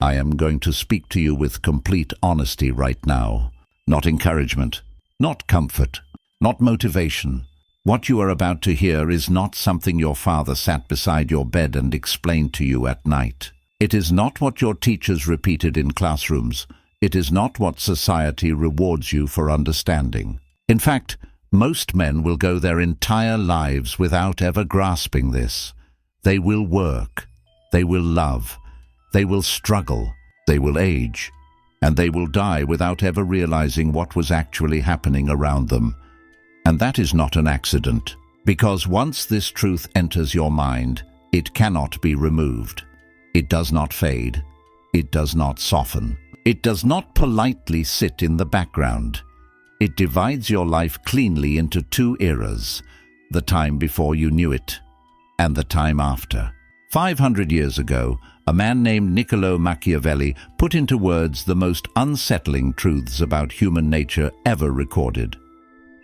I am going to speak to you with complete honesty right now. Not encouragement, not comfort, not motivation. What you are about to hear is not something your father sat beside your bed and explained to you at night. It is not what your teachers repeated in classrooms. It is not what society rewards you for understanding. In fact, most men will go their entire lives without ever grasping this. They will work, they will love, they will struggle, they will age, and they will die without ever realizing what was actually happening around them. And that is not an accident, because once this truth enters your mind, it cannot be removed. It does not fade. It does not soften. It does not politely sit in the background. It divides your life cleanly into two eras, the time before you knew it, and the time after. 500 years ago, a man named Niccolo Machiavelli put into words the most unsettling truths about human nature ever recorded.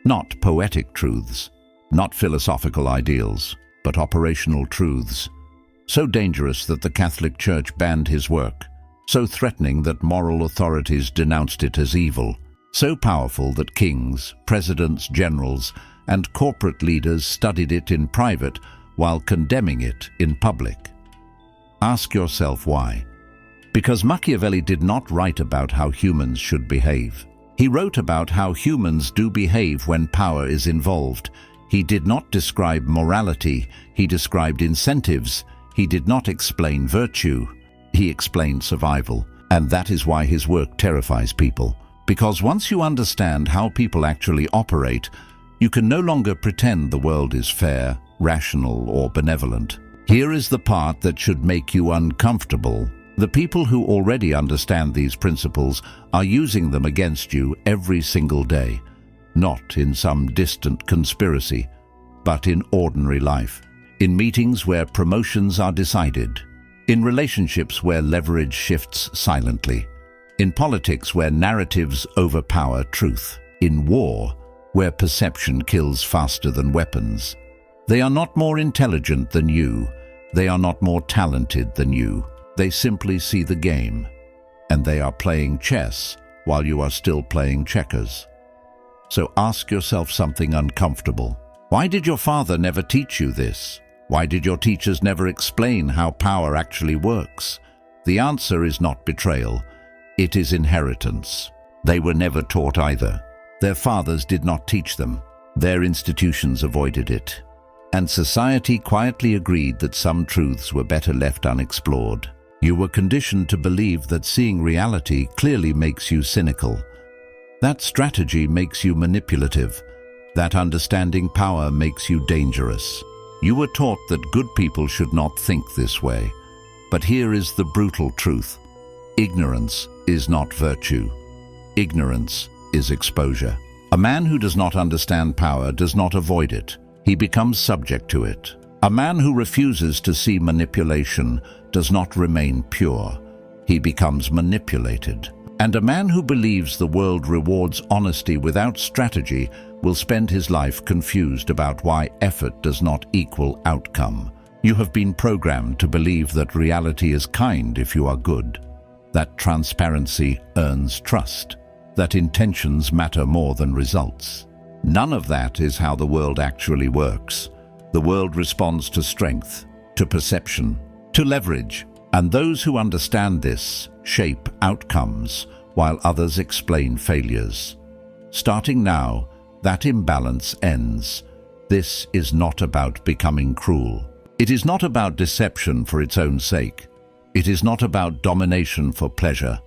Not poetic truths, not philosophical ideals, but operational truths. So dangerous that the Catholic Church banned his work, so threatening that moral authorities denounced it as evil, so powerful that kings, presidents, generals, and corporate leaders studied it in private while condemning it in public. Ask yourself why. Because Machiavelli did not write about how humans should behave. He wrote about how humans do behave when power is involved. He did not describe morality, he described incentives. He did not explain virtue, he explained survival. And that is why his work terrifies people. Because once you understand how people actually operate, you can no longer pretend the world is fair, rational, or benevolent. Here is the part that should make you uncomfortable. The people who already understand these principles are using them against you every single day, not in some distant conspiracy, but in ordinary life. In meetings where promotions are decided, in relationships where leverage shifts silently, in politics where narratives overpower truth, in war where perception kills faster than weapons. They are not more intelligent than you. They are not more talented than you. They simply see the game, and they are playing chess while you are still playing checkers. So ask yourself something uncomfortable. Why did your father never teach you this? Why did your teachers never explain how power actually works? The answer is not betrayal. It is inheritance. They were never taught either. Their fathers did not teach them. Their institutions avoided it. And society quietly agreed that some truths were better left unexplored. You were conditioned to believe that seeing reality clearly makes you cynical. That strategy makes you manipulative. That understanding power makes you dangerous. You were taught that good people should not think this way. But here is the brutal truth. Ignorance is not virtue. Ignorance is exposure. A man who does not understand power does not avoid it. He becomes subject to it. A man who refuses to see manipulation does not remain pure. He becomes manipulated. And a man who believes the world rewards honesty without strategy will spend his life confused about why effort does not equal outcome. You have been programmed to believe that reality is kind if you are good, that transparency earns trust, that intentions matter more than results. None of that is how the world actually works. The world responds to strength, to perception, to leverage, and those who understand this shape outcomes while others explain failures. Starting now, that imbalance ends. This is not about becoming cruel. It is not about deception for its own sake. It is not about domination for pleasure.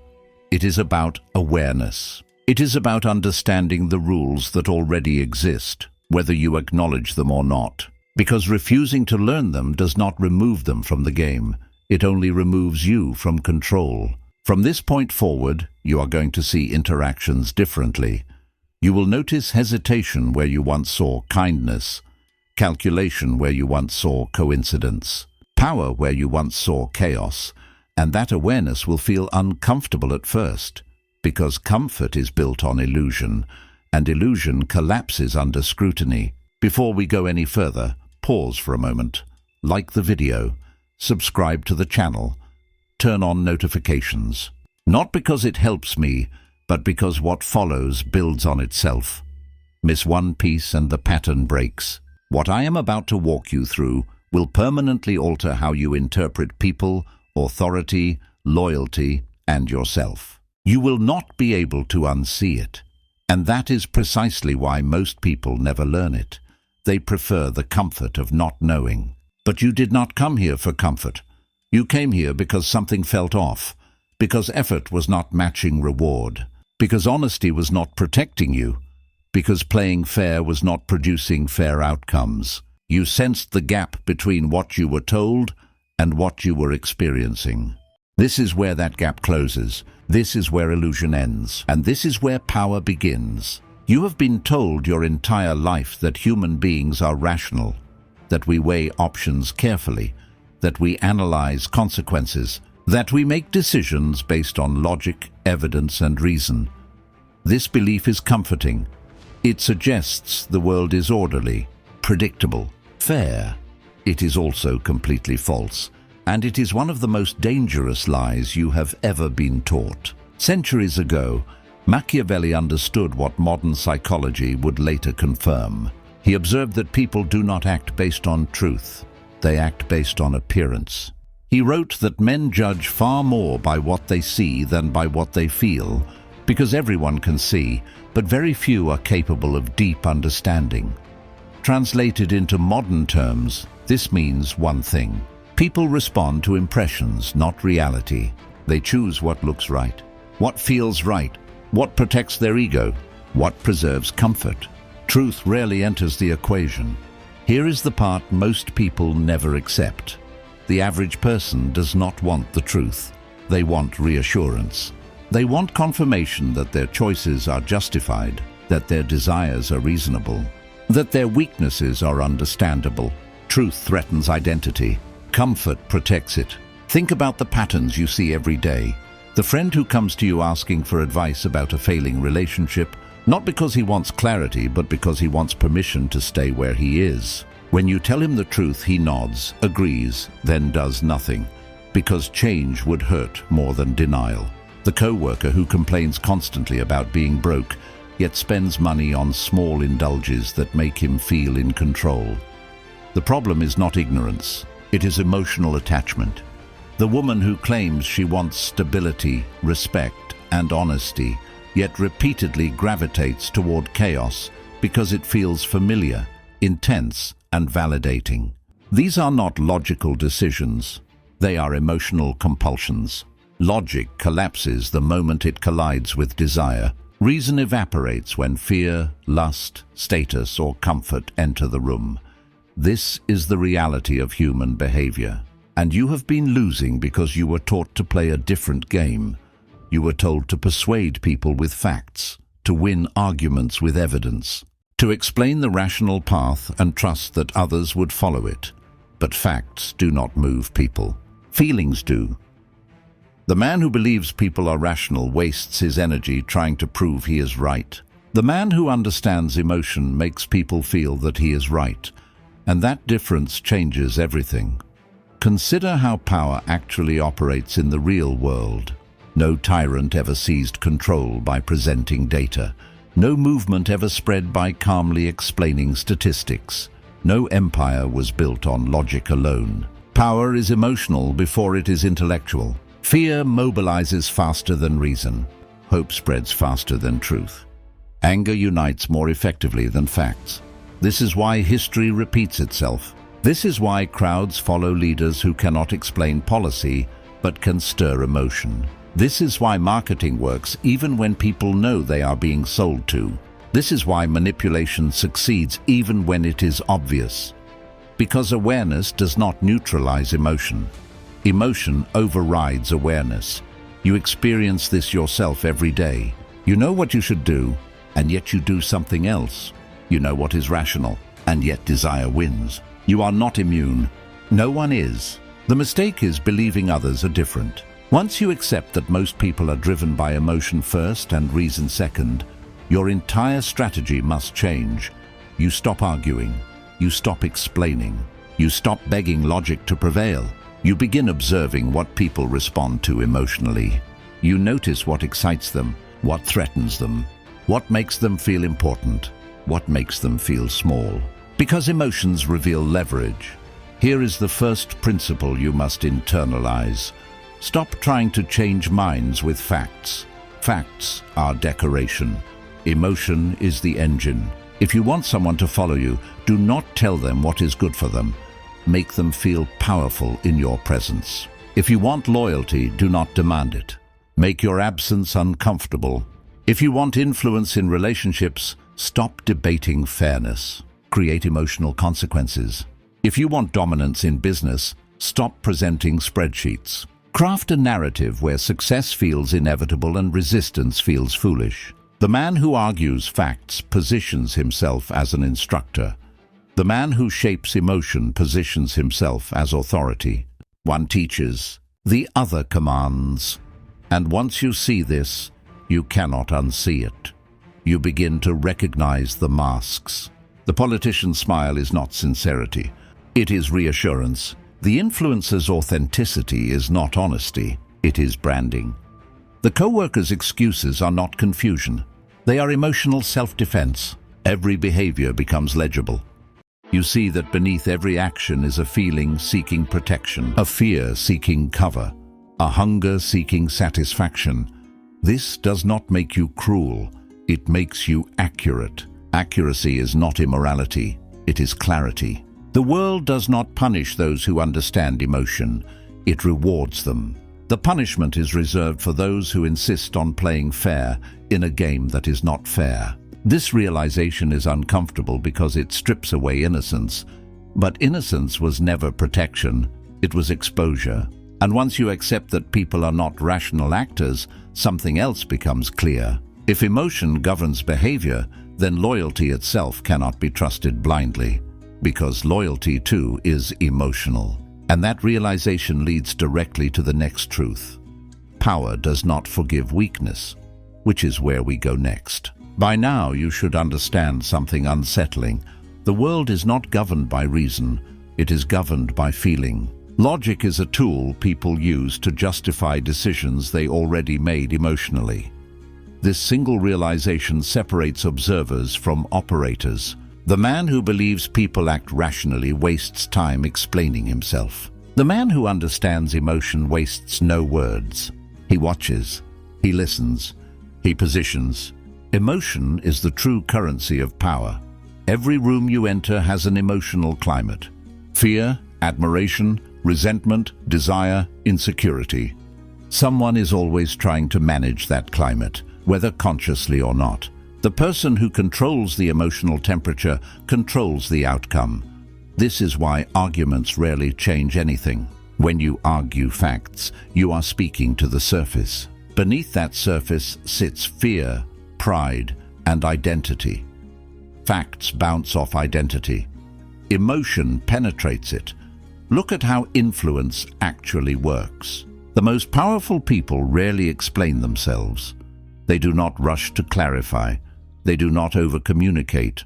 It is about awareness. It is about understanding the rules that already exist, whether you acknowledge them or not. Because refusing to learn them does not remove them from the game. It only removes you from control. From this point forward, you are going to see interactions differently. You will notice hesitation where you once saw kindness, calculation where you once saw coincidence, power where you once saw chaos, and that awareness will feel uncomfortable at first, because comfort is built on illusion, and illusion collapses under scrutiny. Before we go any further, pause for a moment, like the video, subscribe to the channel, turn on notifications. Not because it helps me, but because what follows builds on itself. Miss one piece and the pattern breaks. What I am about to walk you through will permanently alter how you interpret people, authority, loyalty, and yourself. You will not be able to unsee it. And that is precisely why most people never learn it. They prefer the comfort of not knowing. But you did not come here for comfort. You came here because something felt off, because effort was not matching reward, because honesty was not protecting you, because playing fair was not producing fair outcomes. You sensed the gap between what you were told and what you were experiencing. This is where that gap closes. This is where illusion ends. And this is where power begins. You have been told your entire life that human beings are rational, that we weigh options carefully, that we analyze consequences, that we make decisions based on logic, evidence, and reason. This belief is comforting. It suggests the world is orderly, predictable, fair. It is also completely false, and it is one of the most dangerous lies you have ever been taught. Centuries ago, Machiavelli understood what modern psychology would later confirm. He observed that people do not act based on truth. They act based on appearance. He wrote that men judge far more by what they see than by what they feel, because everyone can see, but very few are capable of deep understanding. Translated into modern terms, this means one thing. People respond to impressions, not reality. They choose what looks right, what feels right, what protects their ego, what preserves comfort. Truth rarely enters the equation. Here is the part most people never accept. The average person does not want the truth. They want reassurance. They want confirmation that their choices are justified, that their desires are reasonable, that their weaknesses are understandable. Truth threatens identity. Comfort protects it. Think about the patterns you see every day. The friend who comes to you asking for advice about a failing relationship, not because he wants clarity, but because he wants permission to stay where he is. When you tell him the truth, he nods, agrees, then does nothing, because change would hurt more than denial. The co-worker who complains constantly about being broke, yet spends money on small indulges that make him feel in control. The problem is not ignorance, it is emotional attachment. The woman who claims she wants stability, respect, and honesty, yet repeatedly gravitates toward chaos because it feels familiar, intense, and validating. These are not logical decisions. They are emotional compulsions. Logic collapses the moment it collides with desire. Reason evaporates when fear, lust, status, or comfort enter the room. This is the reality of human behavior. And you have been losing because you were taught to play a different game. You were told to persuade people with facts, to win arguments with evidence, to explain the rational path and trust that others would follow it. But facts do not move people. Feelings do. The man who believes people are rational wastes his energy trying to prove he is right. The man who understands emotion makes people feel that he is right, and that difference changes everything. Consider how power actually operates in the real world. No tyrant ever seized control by presenting data. No movement ever spread by calmly explaining statistics. No empire was built on logic alone. Power is emotional before it is intellectual. Fear mobilizes faster than reason. Hope spreads faster than truth. Anger unites more effectively than facts. This is why history repeats itself. This is why crowds follow leaders who cannot explain policy but can stir emotion. This is why marketing works even when people know they are being sold to. This is why manipulation succeeds even when it is obvious. Because awareness does not neutralize emotion. Emotion overrides awareness. You experience this yourself every day. You know what you should do, and yet you do something else. You know what is rational, and yet desire wins. You are not immune. No one is. The mistake is believing others are different. Once you accept that most people are driven by emotion first and reason second, your entire strategy must change. You stop arguing. You stop explaining. You stop begging logic to prevail. You begin observing what people respond to emotionally. You notice what excites them, what threatens them, what makes them feel important, what makes them feel small. Because emotions reveal leverage. Here is the first principle you must internalize. Stop trying to change minds with facts. Facts are decoration. Emotion is the engine. If you want someone to follow you, do not tell them what is good for them. Make them feel powerful in your presence. If you want loyalty, do not demand it. Make your absence uncomfortable. If you want influence in relationships, stop debating fairness. Create emotional consequences. If you want dominance in business, stop presenting spreadsheets. Craft a narrative where success feels inevitable and resistance feels foolish. The man who argues facts positions himself as an instructor. The man who shapes emotion positions himself as authority. One teaches, the other commands. And once you see this, you cannot unsee it. You begin to recognize the masks. The politician's smile is not sincerity. It is reassurance. The influencer's authenticity is not honesty. It is branding. The co-worker's excuses are not confusion. They are emotional self-defense. Every behavior becomes legible. You see that beneath every action is a feeling seeking protection, a fear seeking cover, a hunger seeking satisfaction. This does not make you cruel. It makes you accurate. Accuracy is not immorality. It is clarity. The world does not punish those who understand emotion. It rewards them. The punishment is reserved for those who insist on playing fair in a game that is not fair. This realization is uncomfortable because it strips away innocence. But innocence was never protection. It was exposure. And once you accept that people are not rational actors, something else becomes clear. If emotion governs behavior, then loyalty itself cannot be trusted blindly. Because loyalty, too, is emotional. And that realization leads directly to the next truth. Power does not forgive weakness, which is where we go next. By now, you should understand something unsettling. The world is not governed by reason. It is governed by feeling. Logic is a tool people use to justify decisions they already made emotionally. This single realization separates observers from operators. The man who believes people act rationally wastes time explaining himself. The man who understands emotion wastes no words. He watches, he listens, he positions. Emotion is the true currency of power. Every room you enter has an emotional climate. Fear, admiration, resentment, desire, insecurity. Someone is always trying to manage that climate, whether consciously or not. The person who controls the emotional temperature controls the outcome. This is why arguments rarely change anything. When you argue facts, you are speaking to the surface. Beneath that surface sits fear, pride, and identity. Facts bounce off identity. Emotion penetrates it. Look at how influence actually works. The most powerful people rarely explain themselves. They do not rush to clarify. They do not over-communicate.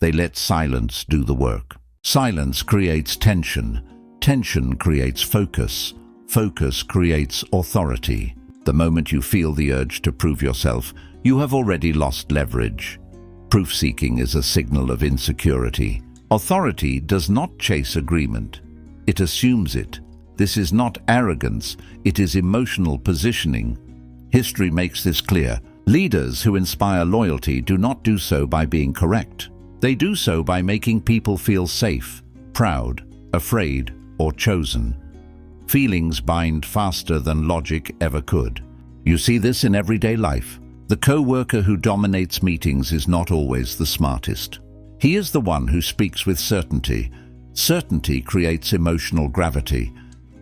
They let silence do the work. Silence creates tension. Tension creates focus. Focus creates authority. The moment you feel the urge to prove yourself, you have already lost leverage. Proof-seeking is a signal of insecurity. Authority does not chase agreement. It assumes it. This is not arrogance. It is emotional positioning. History makes this clear. Leaders who inspire loyalty do not do so by being correct. They do so by making people feel safe, proud, afraid, or chosen. Feelings bind faster than logic ever could. You see this in everyday life. The co-worker who dominates meetings is not always the smartest. He is the one who speaks with certainty. Certainty creates emotional gravity.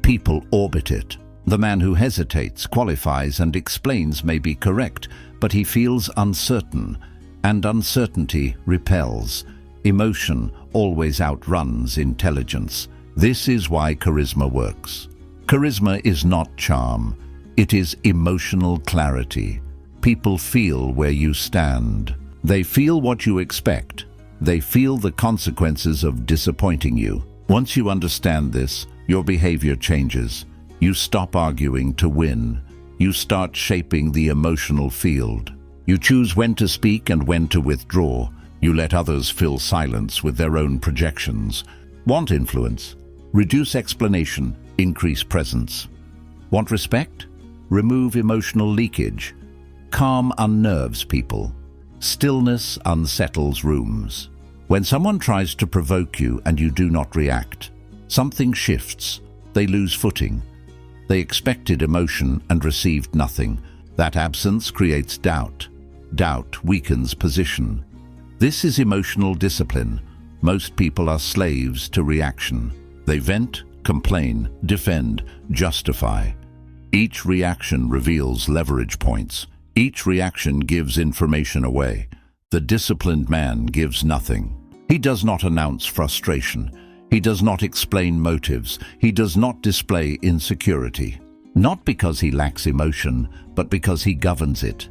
People orbit it. The man who hesitates, qualifies, and explains may be correct, but he feels uncertain, and uncertainty repels. Emotion always outruns intelligence. This is why charisma works. Charisma is not charm. It is emotional clarity. People feel where you stand. They feel what you expect. They feel the consequences of disappointing you. Once you understand this, your behavior changes. You stop arguing to win. You start shaping the emotional field. You choose when to speak and when to withdraw. You let others fill silence with their own projections. Want influence? Reduce explanation, increase presence. Want respect? Remove emotional leakage. Calm unnerves people. Stillness unsettles rooms. When someone tries to provoke you and you do not react, something shifts. They lose footing. They expected emotion and received nothing. That absence creates doubt. Doubt weakens position. This is emotional discipline. Most people are slaves to reaction. They vent, complain, defend, justify. Each reaction reveals leverage points. Each reaction gives information away. The disciplined man gives nothing. He does not announce frustration. He does not explain motives. He does not display insecurity. Not because he lacks emotion, but because he governs it.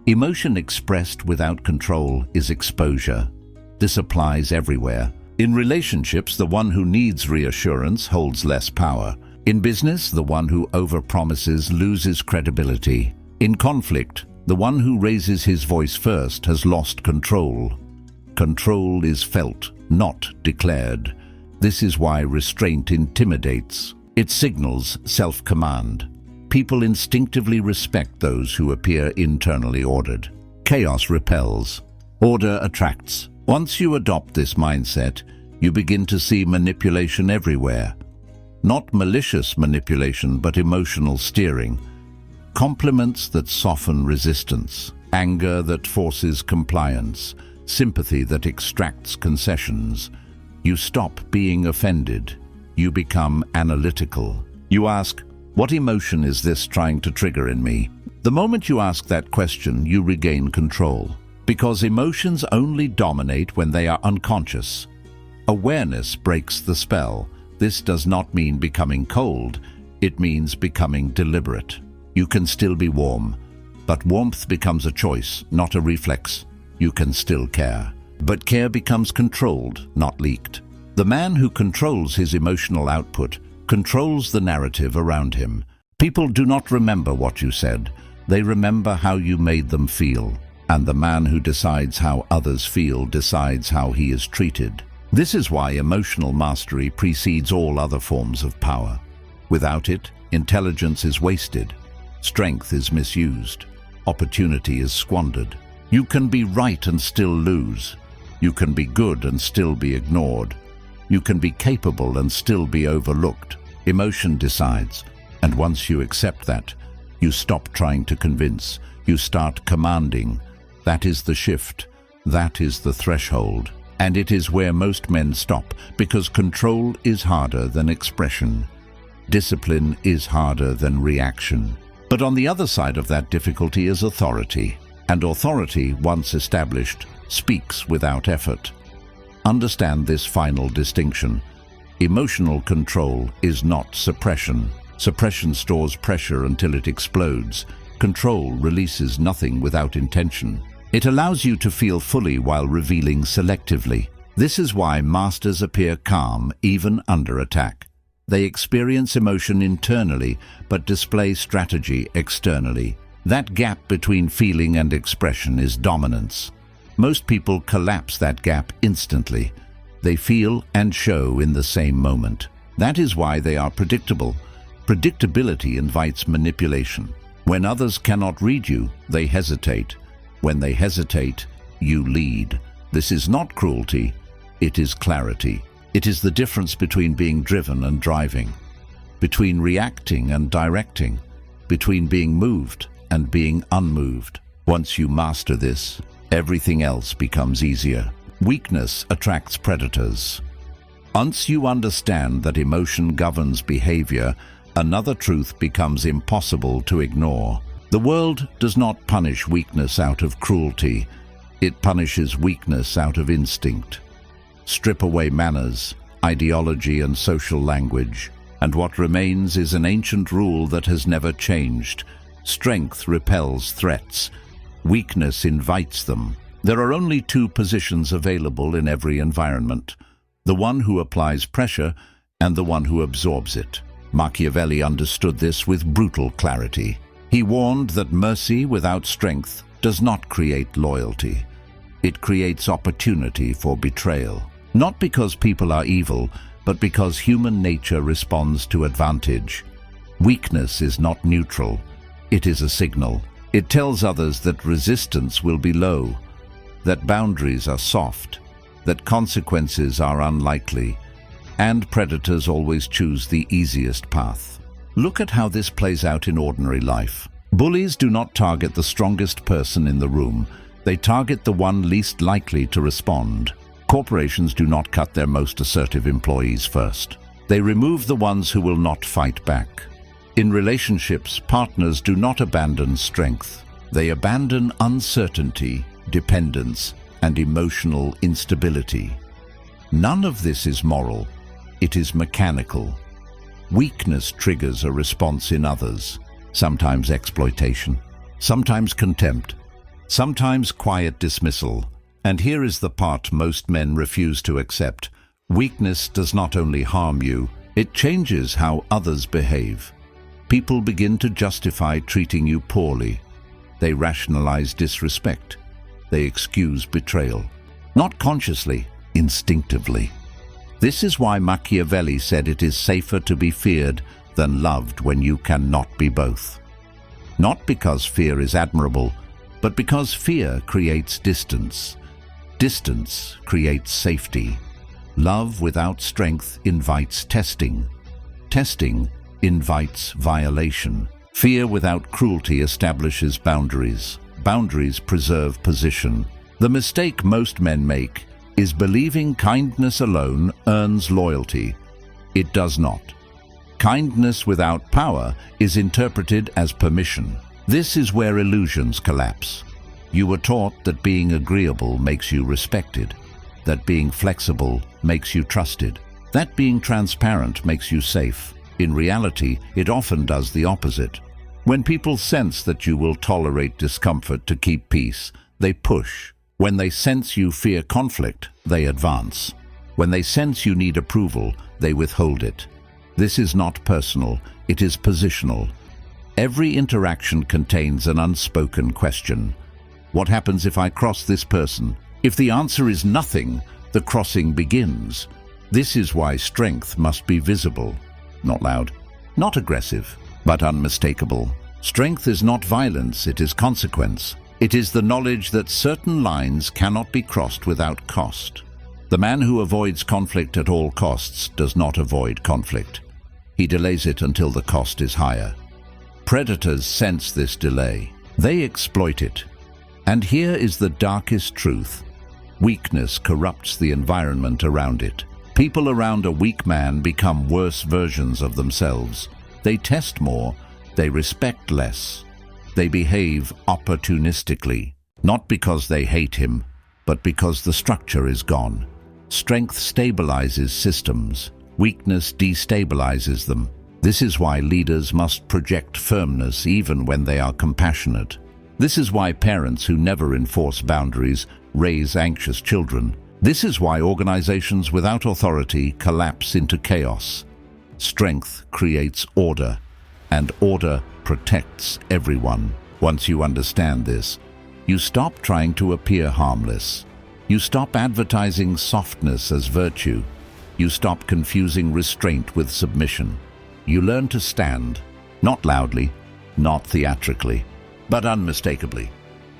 Emotion expressed without control is exposure. This applies everywhere. In relationships, the one who needs reassurance holds less power. In business, the one who overpromises loses credibility. In conflict, the one who raises his voice first has lost control. Control is felt, not declared. This is why restraint intimidates. It signals self-command. People instinctively respect those who appear internally ordered. Chaos repels. Order attracts. Once you adopt this mindset, you begin to see manipulation everywhere. Not malicious manipulation, but emotional steering. Compliments that soften resistance. Anger that forces compliance. Sympathy that extracts concessions. You stop being offended. You become analytical. You ask, what emotion is this trying to trigger in me? The moment you ask that question, you regain control. Because emotions only dominate when they are unconscious. Awareness breaks the spell. This does not mean becoming cold. It means becoming deliberate. You can still be warm, but warmth becomes a choice, not a reflex. You can still care. But care becomes controlled, not leaked. The man who controls his emotional output controls the narrative around him. People do not remember what you said. They remember how you made them feel. And the man who decides how others feel decides how he is treated. This is why emotional mastery precedes all other forms of power. Without it, intelligence is wasted. Strength is misused. Opportunity is squandered. You can be right and still lose. You can be good and still be ignored. You can be capable and still be overlooked. Emotion decides, and once you accept that, you stop trying to convince. You start commanding. That is the shift. That is the threshold. And it is where most men stop, because control is harder than expression. Discipline is harder than reaction. But on the other side of that difficulty is authority. And authority, once established, speaks without effort. Understand this final distinction. Emotional control is not suppression. Suppression stores pressure until it explodes. Control releases nothing without intention. It allows you to feel fully while revealing selectively. This is why masters appear calm even under attack. They experience emotion internally, but display strategy externally. That gap between feeling and expression is dominance. Most people collapse that gap instantly. They feel and show in the same moment. That is why they are predictable. Predictability invites manipulation. When others cannot read you, they hesitate. When they hesitate, you lead. This is not cruelty, it is clarity. It is the difference between being driven and driving, between reacting and directing, between being moved and being unmoved. Once you master this, everything else becomes easier. Weakness attracts predators. Once you understand that emotion governs behavior, another truth becomes impossible to ignore. The world does not punish weakness out of cruelty. It punishes weakness out of instinct. Strip away manners, ideology, and social language, and what remains is an ancient rule that has never changed. Strength repels threats. Weakness invites them. There are only two positions available in every environment. The one who applies pressure and the one who absorbs it. Machiavelli understood this with brutal clarity. He warned that mercy without strength does not create loyalty. It creates opportunity for betrayal. Not because people are evil, but because human nature responds to advantage. Weakness is not neutral. It is a signal. It tells others that resistance will be low, that boundaries are soft, that consequences are unlikely, and predators always choose the easiest path. Look at how this plays out in ordinary life. Bullies do not target the strongest person in the room. They target the one least likely to respond. Corporations do not cut their most assertive employees first. They remove the ones who will not fight back. In relationships, partners do not abandon strength. They abandon uncertainty, dependence, and emotional instability. None of this is moral. It is mechanical. Weakness triggers a response in others, sometimes exploitation, sometimes contempt, sometimes quiet dismissal. And here is the part most men refuse to accept. Weakness does not only harm you, it changes how others behave. People begin to justify treating you poorly. They rationalize disrespect. They excuse betrayal. Not consciously, instinctively. This is why Machiavelli said it is safer to be feared than loved when you cannot be both. Not because fear is admirable, but because fear creates distance. Distance creates safety. Love without strength invites testing. Testing invites violation. Fear without cruelty establishes boundaries. Boundaries preserve position. The mistake most men make is believing kindness alone earns loyalty. It does not. Kindness without power is interpreted as permission. This is where illusions collapse. You were taught that being agreeable makes you respected, that being flexible makes you trusted, that being transparent makes you safe. In reality, it often does the opposite. When people sense that you will tolerate discomfort to keep peace, they push. When they sense you fear conflict, they advance. When they sense you need approval, they withhold it. This is not personal, it is positional. Every interaction contains an unspoken question. What happens if I cross this person? If the answer is nothing, the crossing begins. This is why strength must be visible, not loud, not aggressive, but unmistakable. Strength is not violence, it is consequence. It is the knowledge that certain lines cannot be crossed without cost. The man who avoids conflict at all costs does not avoid conflict. He delays it until the cost is higher. Predators sense this delay. They exploit it. And here is the darkest truth. Weakness corrupts the environment around it. People around a weak man become worse versions of themselves. They test more. They respect less. They behave opportunistically, not because they hate him, but because the structure is gone. Strength stabilizes systems. Weakness destabilizes them. This is why leaders must project firmness even when they are compassionate. This is why parents who never enforce boundaries raise anxious children. This is why organizations without authority collapse into chaos. Strength creates order, and order protects everyone. Once you understand this, you stop trying to appear harmless. You stop advertising softness as virtue. You stop confusing restraint with submission. You learn to stand, not loudly, not theatrically, but unmistakably.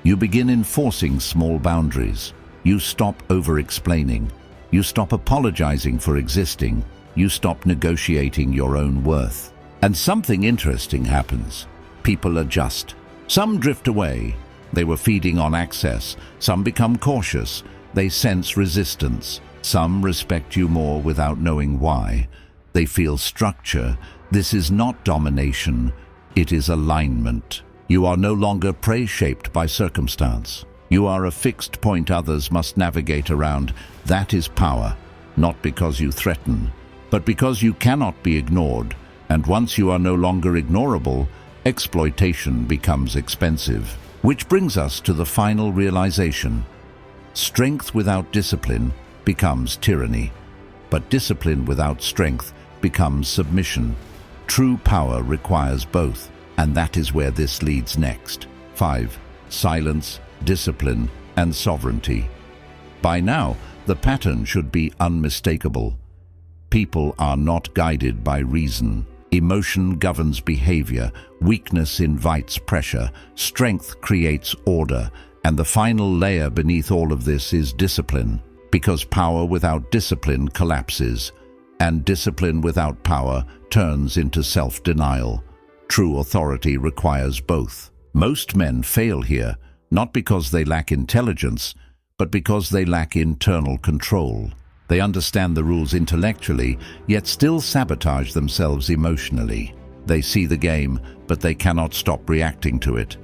You begin enforcing small boundaries. You stop over-explaining. You stop apologizing for existing. You stop negotiating your own worth. And something interesting happens. People adjust. Some drift away. They were feeding on access. Some become cautious. They sense resistance. Some respect you more without knowing why. They feel structure. This is not domination. It is alignment. You are no longer prey shaped by circumstance. You are a fixed point others must navigate around. That is power, not because you threaten, but because you cannot be ignored. And once you are no longer ignorable, exploitation becomes expensive. Which brings us to the final realization. Strength without discipline becomes tyranny, but discipline without strength becomes submission. True power requires both, and that is where this leads next. 5. Silence, discipline, and sovereignty. By now, the pattern should be unmistakable. People are not guided by reason. Emotion governs behavior, weakness invites pressure, strength creates order, and the final layer beneath all of this is discipline, because power without discipline collapses, and discipline without power turns into self-denial. True authority requires both. Most men fail here, not because they lack intelligence, but because they lack internal control. They understand the rules intellectually, yet still sabotage themselves emotionally. They see the game, but they cannot stop reacting to it.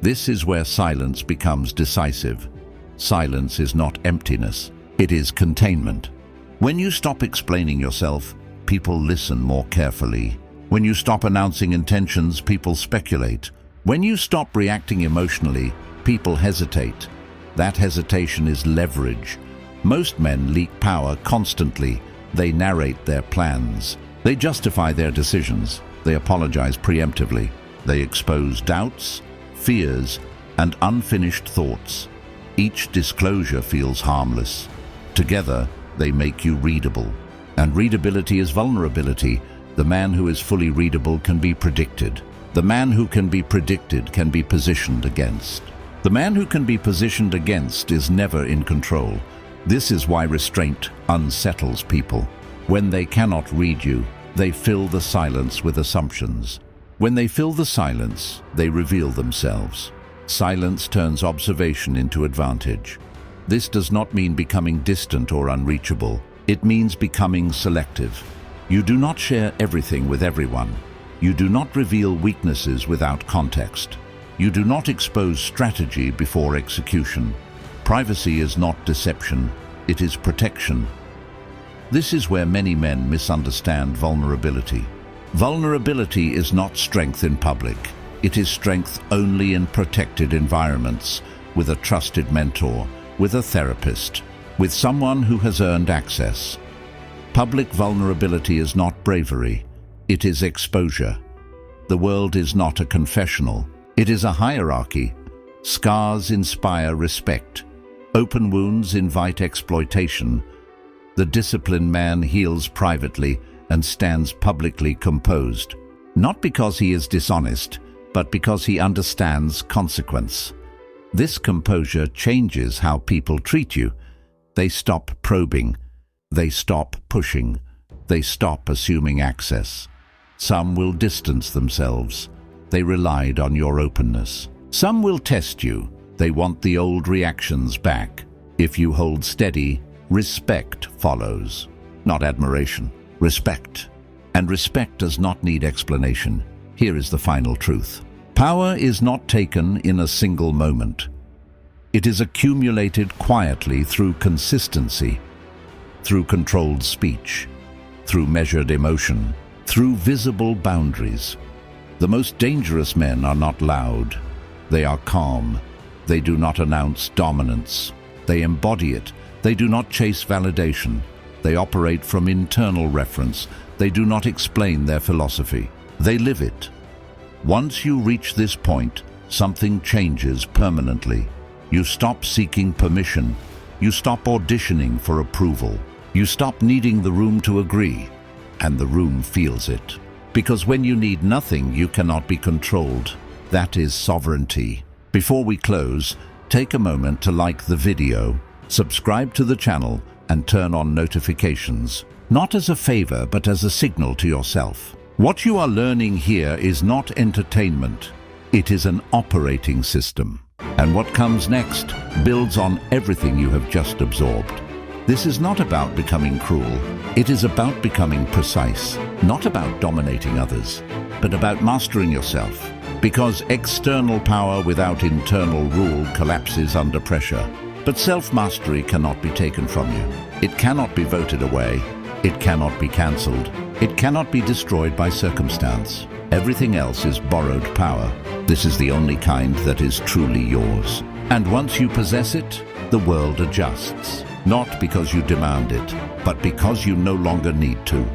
This is where silence becomes decisive. Silence is not emptiness, it is containment. When you stop explaining yourself, people listen more carefully. When you stop announcing intentions, people speculate. When you stop reacting emotionally, people hesitate. That hesitation is leverage. Most men leak power constantly. They narrate their plans. They justify their decisions. They apologize preemptively. They expose doubts, fears, and unfinished thoughts. Each disclosure feels harmless. Together, they make you readable. And readability is vulnerability. The man who is fully readable can be predicted. The man who can be predicted can be positioned against. The man who can be positioned against is never in control. This is why restraint unsettles people. When they cannot read you, they fill the silence with assumptions. When they fill the silence, they reveal themselves. Silence turns observation into advantage. This does not mean becoming distant or unreachable. It means becoming selective. You do not share everything with everyone. You do not reveal weaknesses without context. You do not expose strategy before execution. Privacy is not deception, it is protection. This is where many men misunderstand vulnerability. Vulnerability is not strength in public. It is strength only in protected environments, with a trusted mentor, with a therapist, with someone who has earned access. Public vulnerability is not bravery, it is exposure. The world is not a confessional, it is a hierarchy. Scars inspire respect. Open wounds invite exploitation. The disciplined man heals privately and stands publicly composed, not because he is dishonest, but because he understands consequence. This composure changes how people treat you. They stop probing. They stop pushing. They stop assuming access. Some will distance themselves. They relied on your openness. Some will test you. They want the old reactions back. If you hold steady, respect follows. Not admiration, respect. And respect does not need explanation. Here is the final truth. Power is not taken in a single moment. It is accumulated quietly through consistency, through controlled speech, through measured emotion, through visible boundaries. The most dangerous men are not loud. They are calm. They do not announce dominance. They embody it. They do not chase validation. They operate from internal reference. They do not explain their philosophy. They live it. Once you reach this point, something changes permanently. You stop seeking permission. You stop auditioning for approval. You stop needing the room to agree, and the room feels it. Because when you need nothing, you cannot be controlled. That is sovereignty. Before we close, take a moment to like the video, subscribe to the channel, and turn on notifications. Not as a favor, but as a signal to yourself. What you are learning here is not entertainment. It is an operating system. And what comes next builds on everything you have just absorbed. This is not about becoming cruel. It is about becoming precise. Not about dominating others, but about mastering yourself. Because external power without internal rule collapses under pressure. But self-mastery cannot be taken from you. It cannot be voted away. It cannot be cancelled. It cannot be destroyed by circumstance. Everything else is borrowed power. This is the only kind that is truly yours. And once you possess it, the world adjusts. Not because you demand it, but because you no longer need to.